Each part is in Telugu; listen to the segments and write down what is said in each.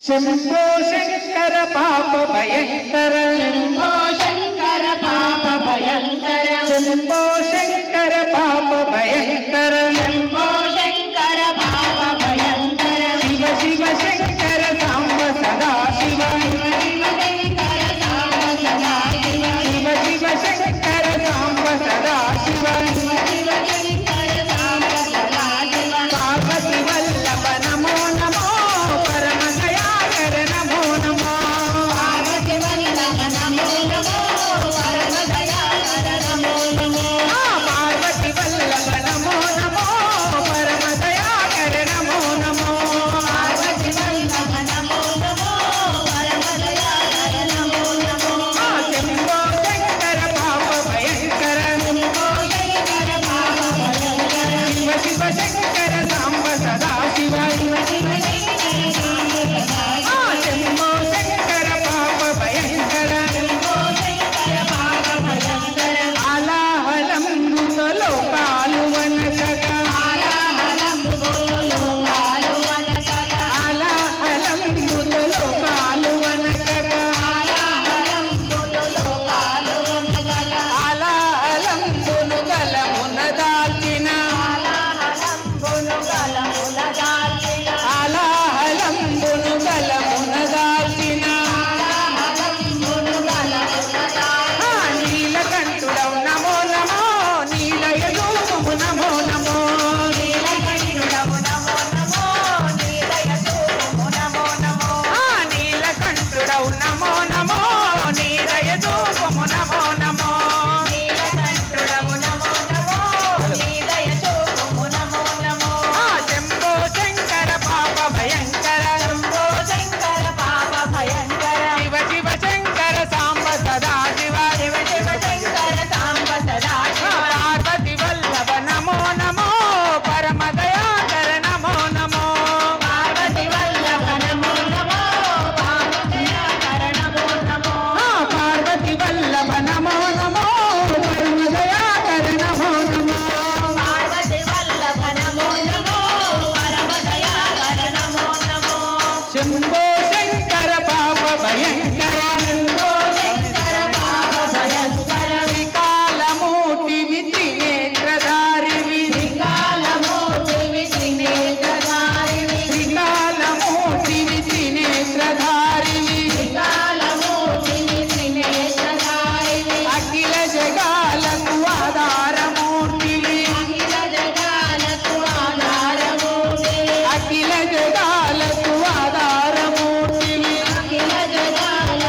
शंभो शंकर पाप भयंकर, शंभो शंकर पाप भयंकर, शंभो शंकर पाप भयंकर, शंभो शंकर पाप भयंकर, शिव शिव शंकर सांब सदा शिव, शिव शंकर सांब सदा शिव, शिव शिव शंकर सांब सदा शिव, शिव शंकर सांब सदा शिव, पार्वती वल्लभ नमो नमो, परम दयाकर नमो नमो, पार्वती वल्लभ नमो नमो, परम दयाकर नमो नमो, पार्वती वल्लभ नमो नमो, परम दयाकर नमो नमो, पार्वती वल्लभ नमो नमो, परम दयाकर नमो नमो, शंभो शंकर पाप भयंकर, शंभो शंकर पाप भयंकर, शिव शिव शंकर सांब सदा शिव, शिव शंकर सांब सदा शिव, शंभो शंकर पाप भयंकर, शंभो शंकर पाप भयंकर, आलाहलं लोकालु वनकक, आलाहलं लोकालु वनकक, आलाहलं लोकालु वनकक, आलाहलं लोकालु वनकक, आलाहलं गलमुन दाల్చిన, आलाहलं गलमुन दाల్చిన, आलाहलं गलमुन दाల్చిన, आलाहलं गलमुन दाల్చిన, నీలకంఠుడవు నమో నమో, నీలయరూపము నమో నమో, నీలకంఠుడవు నమో నమో, నీలయరూపము నమో నమో, నీలకంఠుడవు నమో నమో, నీలయరూపము నమో నమో, నీలకంఠుడవు నమో నమో, నీలయరూపము నమో నమో, శంభో శంకర పాప భయంకర, శంభో శంకర పాప భయంకర, శివ శివ శంకర సాంబ సదా శివ, శివ శివ శంకర సాంబ సదా శివ, పార్వతి వల్లభ నమో నమో, పరమ దయాకర నమో నమో, పార్వతి వల్లభ నమో నమో, పార్వతీకర నమో నమో, పార్వతి వల్లభ నమో నమో, పరమ దయాకర నమో నమో, పార్వతి వల్లభ నమో నమో, పరమ దయాకర నమో నమో, శంభో శంకర పాప భయంకర, శంభో శంకర పాప భయంకర, వికాలమూర్తివి త్రినేత్రధారివి, వికాలమూర్తివి త్రినేత్రధారివి, వికాలమూర్తివి త్రినేత్రధారివి, వికాలమూర్తివి త్రినేత్రధారివి, అఖిల జగాలకు ఆధారమూర్తివి, అఖిల జగాలకు ఆధారమూర్తివి, అఖిల జగాలకు ఆధారమూర్తివి, అఖిల జగాలకు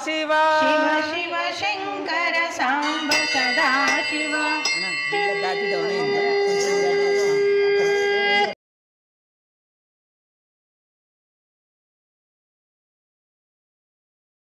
శివ శివ శివ శంకర సాంబ సదా శివ